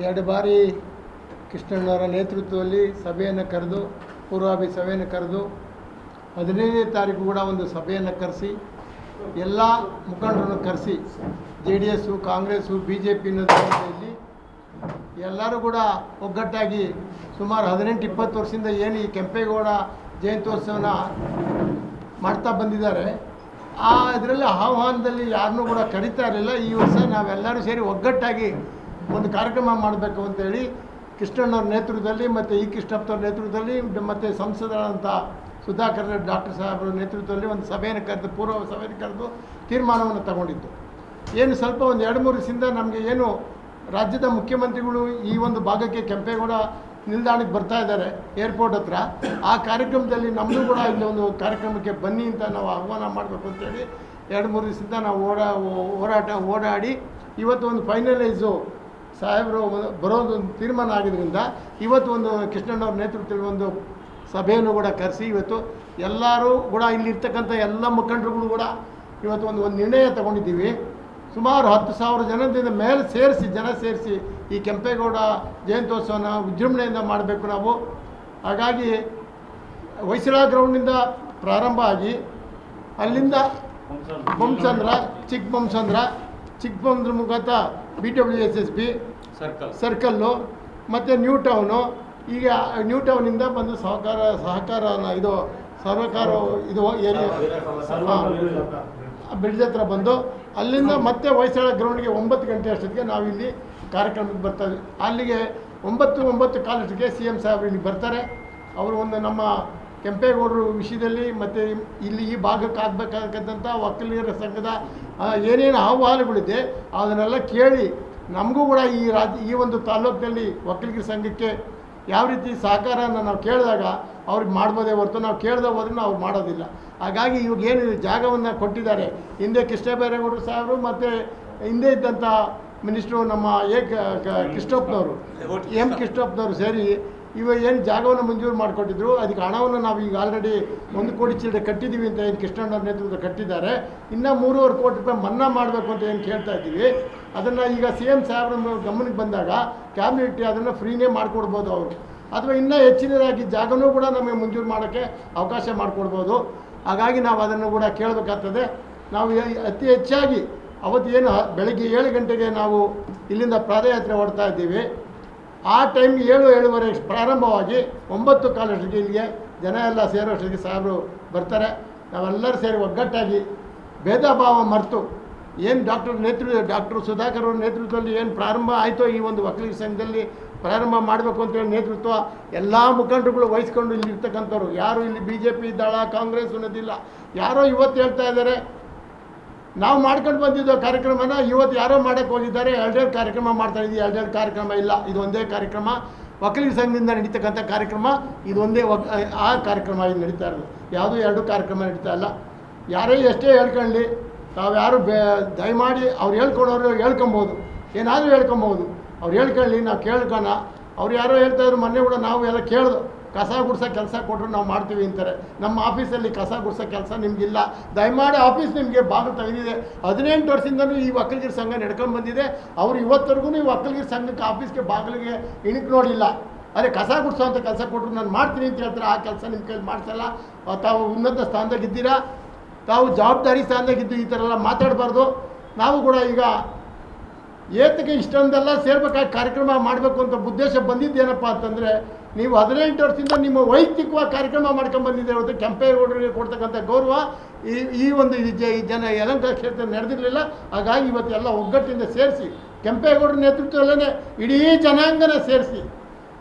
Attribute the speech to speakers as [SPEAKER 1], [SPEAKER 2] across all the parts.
[SPEAKER 1] ಎರಡು ಬಾರಿ ಕೃಷ್ಣಣ್ಣವರ ನೇತೃತ್ವದಲ್ಲಿ ಸಭೆಯನ್ನು ಕರೆದು ಪೂರ್ವಾಭಿ ಸಭೆಯನ್ನು ಕರೆದು 15ನೇ ತಾರೀಕು ಕೂಡ ಒಂದು ಸಭೆಯನ್ನು ಕರೆಸಿ ಎಲ್ಲ ಮುಖಂಡರನ್ನು ಕರೆಸಿ JDS ಕಾಂಗ್ರೆಸ್ಸು BJP ಅನ್ನೋದ್ರಲ್ಲಿ ಎಲ್ಲರೂ ಕೂಡ ಒಗ್ಗಟ್ಟಾಗಿ ಸುಮಾರು 18-20 ವರ್ಷದಿಂದ ಏನು ಈ ಕೆಂಪೇಗೌಡ ಜಯಂತ್ಯೋತ್ಸವನ ಮಾಡ್ತಾ ಬಂದಿದ್ದಾರೆ. ಆ ಇದರಲ್ಲಿ ಆಹ್ವಾನದಲ್ಲಿ ಯಾರನ್ನೂ ಕೂಡ ಕರೀತಾ ಇರಲಿಲ್ಲ. ಈ ವರ್ಷ ನಾವೆಲ್ಲರೂ ಸೇರಿ ಒಗ್ಗಟ್ಟಾಗಿ ಒಂದು ಕಾರ್ಯಕ್ರಮ ಮಾಡಬೇಕು ಅಂತೇಳಿ ಕೃಷ್ಣಣ್ಣವ್ರ ನೇತೃತ್ವದಲ್ಲಿ ಮತ್ತು ಕೃಷ್ಣಪ್ಪನವ್ರ ನೇತೃತ್ವದಲ್ಲಿ ಮತ್ತು ಸಂಸದರಾದಂಥ ಸುಧಾಕರ್ ಡಾಕ್ಟರ್ ಸಾಹೇಬ್ರ ನೇತೃತ್ವದಲ್ಲಿ ಒಂದು ಸಭೆಯನ್ನು ಕರೆದು ಪೂರ್ವ ಸಭೆಯನ್ನು ಕರೆದು ತೀರ್ಮಾನವನ್ನು ತಗೊಂಡಿದ್ದು. ಏನು ಸ್ವಲ್ಪ ಒಂದು 2-3 ದಿವಸದಿಂದ ನಮಗೆ ಏನು ರಾಜ್ಯದ ಮುಖ್ಯಮಂತ್ರಿಗಳು ಈ ಒಂದು ಭಾಗಕ್ಕೆ ಕೆಂಪೇಗೌಡ ನಿಲ್ದಾಣಕ್ಕೆ ಬರ್ತಾ ಇದ್ದಾರೆ ಏರ್ಪೋರ್ಟ್ ಹತ್ರ. ಆ ಕಾರ್ಯಕ್ರಮದಲ್ಲಿ ನಮ್ಮದು ಕೂಡ ಇಲ್ಲಿ ಒಂದು ಕಾರ್ಯಕ್ರಮಕ್ಕೆ ಬನ್ನಿ ಅಂತ ನಾವು ಆಹ್ವಾನ ಮಾಡಬೇಕು ಅಂತೇಳಿ 2-3 ದಿವಸದಿಂದ ನಾವು ಓಡಾಡಿ ಇವತ್ತು ಒಂದು ಫೈನಲೈಸು ಸಾಹೇಬರು ಬರೋದು ಒಂದು ತೀರ್ಮಾನ ಆಗಿದ್ದರಿಂದ ಇವತ್ತು ಒಂದು ಕೃಷ್ಣಣ್ಣವ್ರ ನೇತೃತ್ವದಲ್ಲಿ ಒಂದು ಸಭೆಯನ್ನು ಕೂಡ ಕರೆಸಿ ಇವತ್ತು ಎಲ್ಲರೂ ಕೂಡ ಇಲ್ಲಿರ್ತಕ್ಕಂಥ ಎಲ್ಲ ಮುಖಂಡರುಗಳು ಕೂಡ ಇವತ್ತು ಒಂದು ನಿರ್ಣಯ ತಗೊಂಡಿದ್ದೀವಿ. ಸುಮಾರು 10,000 ಜನದಿಂದ ಮೇಲೆ ಸೇರಿಸಿ ಈ ಕೆಂಪೇಗೌಡ ಜಯಂತ್ಯೋತ್ಸವನ ವಿಜೃಂಭಣೆಯಿಂದ ಮಾಡಬೇಕು ನಾವು. ಹಾಗಾಗಿ ಹೊಯ್ಸಳ ಗ್ರೌಂಡಿಂದ ಪ್ರಾರಂಭ ಆಗಿ ಅಲ್ಲಿಂದ ಬೊಮ್ಮಸಂದ್ರ ಚಿಕ್ಕಬೊಮ್ಮಸಂದ್ರ ಮುಖಾಂತರ BWSSB ಸರ್ಕಲ್ಲು ಮತ್ತು ನ್ಯೂ ಟೌನು. ಈಗ ನ್ಯೂ ಟೌನಿಂದ ಬಂದು ಸರ್ವಕಾರ ಏರಿಯಾ ಬ್ರಿಡ್ಜ್ ಹತ್ರ ಬಂದು ಅಲ್ಲಿಂದ ಮತ್ತೆ ಹೊಯ್ಸಳ ಗ್ರೌಂಡ್ಗೆ 9 ಗಂಟೆ ಅಷ್ಟೊತ್ತಿಗೆ ನಾವಿಲ್ಲಿ ಕಾರ್ಯಕ್ರಮಕ್ಕೆ ಬರ್ತಾಯಿದ್ವಿ. ಅಲ್ಲಿಗೆ 9:15 CM ಸಾಹೇಬರು ಇಲ್ಲಿ ಬರ್ತಾರೆ. ಅವರು ಒಂದು ನಮ್ಮ ಕೆಂಪೇಗೌಡರು ವಿಷಯದಲ್ಲಿ ಮತ್ತು ಇಲ್ಲಿ ಈ ಭಾಗಕ್ಕೆ ಆಗಬೇಕಾದಂಥ ಒಕ್ಕಲಿಗರ ಸಂಘದ ಏನೇನು ಆಹ್ವಾನಗಳಿದೆ ಅದನ್ನೆಲ್ಲ ಕೇಳಿ ನಮಗೂ ಕೂಡ ಈ ಒಂದು ತಾಲೂಕಿನಲ್ಲಿ ಒಕ್ಕಲಿಗರ ಸಂಘಕ್ಕೆ ಯಾವ ರೀತಿ ಸಹಕಾರನ ನಾವು ಕೇಳಿದಾಗ ಅವ್ರಿಗೆ ಮಾಡ್ಬೋದೇ ಹೊರತು ನಾವು ಕೇಳ್ದೆ ಹೋದ್ರೂ ಅವ್ರು ಮಾಡೋದಿಲ್ಲ. ಹಾಗಾಗಿ ಇವಾಗ ಏನು ಜಾಗವನ್ನು ಕೊಟ್ಟಿದ್ದಾರೆ, ಹಿಂದೆ ಕೃಷ್ಣಬೈರೇಗೌಡರು ಸಾಹೇಬರು ಮತ್ತು ಹಿಂದೆ ಇದ್ದಂಥ ಮಿನಿಸ್ಟ್ರು ನಮ್ಮ ಕೃಷ್ಣಪ್ಪನವರು ಕೃಷ್ಣಪ್ಪನವರು ಸೇರಿ ಇವಾಗ ಏನು ಜಾಗವನ್ನು ಮಂಜೂರು ಮಾಡಿಕೊಟ್ಟಿದ್ರು. ಅದಕ್ಕೆ ಹಣವನ್ನು ನಾವು ಈಗ ಆಲ್ರೆಡಿ 1 ಕೋಟಿ ಚಿಲ್ಲರೆ ಕಟ್ಟಿದ್ದೀವಿ ಅಂತ ಏನು ಕೃಷ್ಣಣ್ಣವ್ರ ನೇತೃತ್ವ ಕಟ್ಟಿದ್ದಾರೆ. ಇನ್ನೂ 3.5 ಕೋಟಿ ರೂಪಾಯಿ ಮನ್ನಾ ಮಾಡಬೇಕು ಅಂತ ಏನು ಕೇಳ್ತಾ ಇದ್ದೀವಿ. ಅದನ್ನು ಈಗ CM ಸಾಹೇಬ್ರ ಗಮನಕ್ಕೆ ಬಂದಾಗ ಕ್ಯಾಬಿನೆಟ್ ಅದನ್ನು ಫ್ರೀನೇ ಮಾಡಿಕೊಡ್ಬೋದು ಅವರು, ಅಥವಾ ಇನ್ನೂ ಹೆಚ್ಚಿನದಾಗಿ ಜಾಗನೂ ಕೂಡ ನಮಗೆ ಮಂಜೂರು ಮಾಡೋಕ್ಕೆ ಅವಕಾಶ ಮಾಡಿಕೊಡ್ಬೋದು. ಹಾಗಾಗಿ ನಾವು ಅದನ್ನು ಕೂಡ ಕೇಳಬೇಕಾಗ್ತದೆ. ನಾವು ಅತಿ ಹೆಚ್ಚಾಗಿ ಅವತ್ತು ಏನು ಬೆಳಗ್ಗೆ 7 ಗಂಟೆಗೆ ನಾವು ಇಲ್ಲಿಂದ ಪಾದಯಾತ್ರೆ ಹೊಡ್ತಾ ಇದ್ದೀವಿ. ಆ ಟೈಮ್ಗೆ 7-7:30 ಪ್ರಾರಂಭವಾಗಿ 9:15 ಇಲ್ಲಿಗೆ ಜನ ಎಲ್ಲ ಸೇರೋಷ್ಟೊತ್ತಿಗೆ ಸಾಹೇಬರು ಬರ್ತಾರೆ. ನಾವೆಲ್ಲರೂ ಸೇರಿ ಒಗ್ಗಟ್ಟಾಗಿ ಭೇದ ಭಾವ ಮರೆತು ಏನು ಡಾಕ್ಟರ್ ಸುಧಾಕರ್ ಅವ್ರ ನೇತೃತ್ವದಲ್ಲಿ ಏನು ಪ್ರಾರಂಭ ಆಯಿತೋ ಈ ಒಂದು ಒಕ್ಕಲಿಗರ ಸಂಘದಲ್ಲಿ ಪ್ರಾರಂಭ ಮಾಡಬೇಕು ಅಂತೇಳಿ ನೇತೃತ್ವ ಎಲ್ಲ ಮುಖಂಡರುಗಳು ವಹಿಸ್ಕೊಂಡು ಇಲ್ಲಿರ್ತಕ್ಕಂಥವ್ರು ಯಾರು ಇಲ್ಲಿ BJP ದಳ ಕಾಂಗ್ರೆಸ್ ಅನ್ನೋದಿಲ್ಲ. ಯಾರೋ ಇವತ್ತು ಹೇಳ್ತಾ ಇದ್ದಾರೆ ನಾವು ಮಾಡ್ಕೊಂಡು ಬಂದಿದ್ದೋ ಕಾರ್ಯಕ್ರಮನ ಇವತ್ತು ಯಾರೋ ಮಾಡೋಕ್ಕೆ ಹೋಗಿದ್ದಾರೆ. 2 ಕಾರ್ಯಕ್ರಮ ಮಾಡ್ತಾಯಿದ್ದೀವಿ. 2 ಕಾರ್ಯಕ್ರಮ ಇಲ್ಲ, ಇದು ಒಂದೇ ಕಾರ್ಯಕ್ರಮ. ಒಕ್ಕಲಿಗರ ಸಂಘದಿಂದ ನಡೀತಕ್ಕಂಥ ಕಾರ್ಯಕ್ರಮ ಇದು ಒಂದೇ. ಆ ಕಾರ್ಯಕ್ರಮ ಇಲ್ಲಿ ನಡೀತಾ ಇರೋದು, ಯಾವುದೂ 2 ಕಾರ್ಯಕ್ರಮ ನಡೀತಾ ಇಲ್ಲ. ಯಾರೇ ಎಷ್ಟೇ ಹೇಳ್ಕೊಳ್ಳಿ, ತಾವ್ಯಾರು ದಯಮಾಡಿ ಅವ್ರು ಹೇಳ್ಕೊಳೋರು ಹೇಳ್ಕೊಬೋದು, ಏನಾದರೂ ಹೇಳ್ಕೊಬೋದು. ಅವ್ರು ಹೇಳ್ಕೊಳ್ಳಿ, ನಾವು ಕೇಳ್ಕೊಣ. ಅವ್ರು ಯಾರೋ ಹೇಳ್ತಾಯಿದ್ರು ಮೊನ್ನೆ ಕೂಡ ನಾವು ಎಲ್ಲ ಕೇಳಿದು ಕಸ ಗುಡ್ಸೋ ಕೆಲಸ ಕೊಟ್ಟರು ನಾವು ಮಾಡ್ತೀವಿ ಅಂತಾರೆ. ನಮ್ಮ ಆಫೀಸಲ್ಲಿ ಕಸ ಗುಡ್ಸೋ ಕೆಲಸ ನಿಮಗಿಲ್ಲ. ದಯಮಾಡಿ ಆಫೀಸ್ ನಿಮಗೆ ಬಾಗಿಲು ತೆಗೆದಿದೆ. 18 ವರ್ಷದಿಂದಲೂ ಈ ಒಕ್ಕಲಿಗರ ಸಂಘ ನಡ್ಕೊಂಡು ಬಂದಿದೆ. ಅವರು ಇವತ್ತರೆಗೂ ಈ ಒಕ್ಕಲಿಗರ ಸಂಘಕ್ಕೆ ಆಫೀಸ್ಗೆ ಬಾಗಿಲಿಗೆ ಇಣಕ್ಕೆ ನೋಡಿಲ್ಲ. ಅದೇ ಕಸ ಗುಡ್ಸೋ ಅಂತ ಕೆಲಸ ಕೊಟ್ಟರು ನಾನು ಮಾಡ್ತೀನಿ ಅಂತ ಹೇಳ್ತಾರೆ. ಆ ಕೆಲಸ ನಿಮ್ಮ ಕೈಲಿ ಮಾಡಿಸಲ್ಲ. ತಾವು ಉನ್ನತ ಸ್ಥಾನದಾಗಿದ್ದೀರಾ, ತಾವು ಜವಾಬ್ದಾರಿ ಸ್ಥಾನದಾಗಿದ್ದು ಈ ಥರ ಎಲ್ಲ ಮಾತಾಡಬಾರ್ದು. ನಾವು ಕೂಡ ಈಗ ಏತಕ್ಕೆ ಇಷ್ಟೊಂದೆಲ್ಲ ಸೇರ್ಬೇಕಾಗಿ ಕಾರ್ಯಕ್ರಮ ಮಾಡಬೇಕು ಅಂತ ಉದ್ದೇಶ ಬಂದಿದ್ದೇನಪ್ಪ ಅಂತಂದರೆ, ನೀವು 18 ವರ್ಷದಿಂದ ನಿಮ್ಮ ವೈಯಕ್ತಿಕವಾಗಿ ಕಾರ್ಯಕ್ರಮ ಮಾಡ್ಕೊಂಡು ಬಂದಿದ್ದೀರ ಹೊರತು ಕೆಂಪೇಗೌಡರಿಗೆ ಕೊಡ್ತಕ್ಕಂಥ ಗೌರವ ಈ ಒಂದು ಜನ ಯಲಹಂಕ ಕ್ಷೇತ್ರ ನಡೆದಿರಲಿಲ್ಲ. ಹಾಗಾಗಿ ಇವತ್ತು ಎಲ್ಲ ಒಗ್ಗಟ್ಟಿಂದ ಸೇರಿಸಿ ಕೆಂಪೇಗೌಡರ ನೇತೃತ್ವದಲ್ಲೇ ಇಡೀ ಜನಾಂಗನ ಸೇರಿಸಿ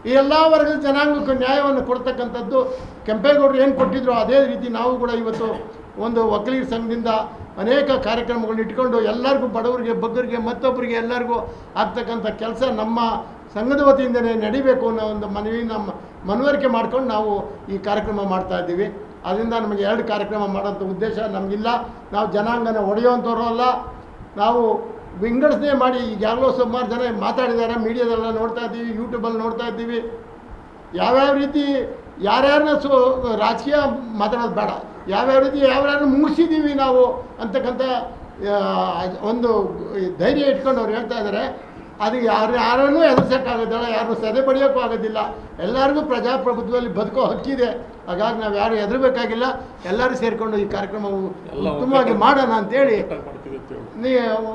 [SPEAKER 1] ಈ ಎಲ್ಲ ವರ್ಗದ ಜನಾಂಗಕ್ಕೆ ನ್ಯಾಯವನ್ನು ಕೊಡ್ತಕ್ಕಂಥದ್ದು ಕೆಂಪೇಗೌಡರು ಏನು ಕೊಟ್ಟಿದ್ರು ಅದೇ ರೀತಿ ನಾವು ಕೂಡ ಇವತ್ತು ಒಂದು ಒಕ್ಕಲಿಗರ ಸಂಘದಿಂದ ಅನೇಕ ಕಾರ್ಯಕ್ರಮಗಳನ್ನ ಇಟ್ಕೊಂಡು ಎಲ್ಲರಿಗೂ ಬಡವರಿಗೆ ಬಗ್ಗರಿಗೆ ಮತ್ತೊಬ್ಬರಿಗೆ ಎಲ್ಲರಿಗೂ ಆಗ್ತಕ್ಕಂಥ ಕೆಲಸ ನಮ್ಮ ಸಂಘದ ವತಿಯಿಂದಲೇ ನಡಿಬೇಕು ಅನ್ನೋ ಒಂದು ಮನವರಿಕೆ ಮಾಡ್ಕೊಂಡು ನಾವು ಈ ಕಾರ್ಯಕ್ರಮ ಮಾಡ್ತಾಯಿದ್ದೀವಿ. ಅದರಿಂದ ನಮಗೆ 2 ಕಾರ್ಯಕ್ರಮ ಮಾಡೋಂಥ ಉದ್ದೇಶ ನಮಗಿಲ್ಲ. ನಾವು ಜನಾಂಗನ ಒಡೆಯುವಂಥವ್ರು ಅಲ್ಲ. ನಾವು ವಿಂಗಡಿಸನೆ ಮಾಡಿ ಈಗಾಗಲೂ ಸುಮಾರು ಜನ ಮಾತಾಡಿದ್ದಾರೆ, ಮೀಡಿಯಾದೆಲ್ಲ ನೋಡ್ತಾ ಇದ್ದೀವಿ, ಯೂಟ್ಯೂಬಲ್ಲಿ ನೋಡ್ತಾ ಇದ್ದೀವಿ. ಯಾವ್ಯಾವ ರೀತಿ ಯಾರ್ಯಾರನ್ನ ರಾಜಕೀಯ ಮಾತಾಡೋದು ಬೇಡ, ಯಾವ್ಯಾವ ರೀತಿ ಯಾವ್ಯಾರನ್ನ ಮುಗಿಸಿದ್ದೀವಿ ನಾವು ಅಂತಕ್ಕಂಥ ಒಂದು ಧೈರ್ಯ ಇಟ್ಕೊಂಡು ಅವ್ರು ಹೇಳ್ತಾ ಇದ್ದಾರೆ. ಅದು ಯಾರನ್ನೂ ಎದುರಿಸೋಕ್ಕಾಗೋದಿಲ್ಲ, ಯಾರನ್ನೂ ಸದೆ ಬಡಿಯೋಕ್ಕೂ ಆಗೋದಿಲ್ಲ. ಎಲ್ಲರಿಗೂ ಪ್ರಜಾಪ್ರಭುತ್ವದಲ್ಲಿ ಬದುಕೋ ಹಕ್ಕಿದೆ. ಹಾಗಾಗಿ ನಾವು ಯಾರು ಹೆದರಬೇಕಾಗಿಲ್ಲ. ಎಲ್ಲರೂ ಸೇರಿಕೊಂಡು ಈ ಕಾರ್ಯಕ್ರಮವು ಉತ್ತಮವಾಗಿ ಮಾಡೋಣ ಅಂತೇಳಿ,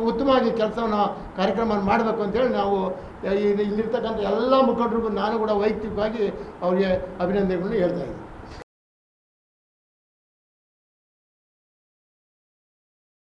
[SPEAKER 1] ಉತ್ತಮವಾಗಿ ಕೆಲಸವನ್ನು ಕಾರ್ಯಕ್ರಮವನ್ನು ಮಾಡಬೇಕು ಅಂತೇಳಿ ನಾವು ಇಲ್ಲಿರ್ತಕ್ಕಂಥ ಎಲ್ಲ ಮುಖಂಡರಿಗೂ ನಾನು ಕೂಡ ವೈಯಕ್ತಿಕವಾಗಿ ಅವರಿಗೆ ಅಭಿನಂದನೆಗಳನ್ನು ಹೇಳ್ತಾ ಇದ್ದೀನಿ.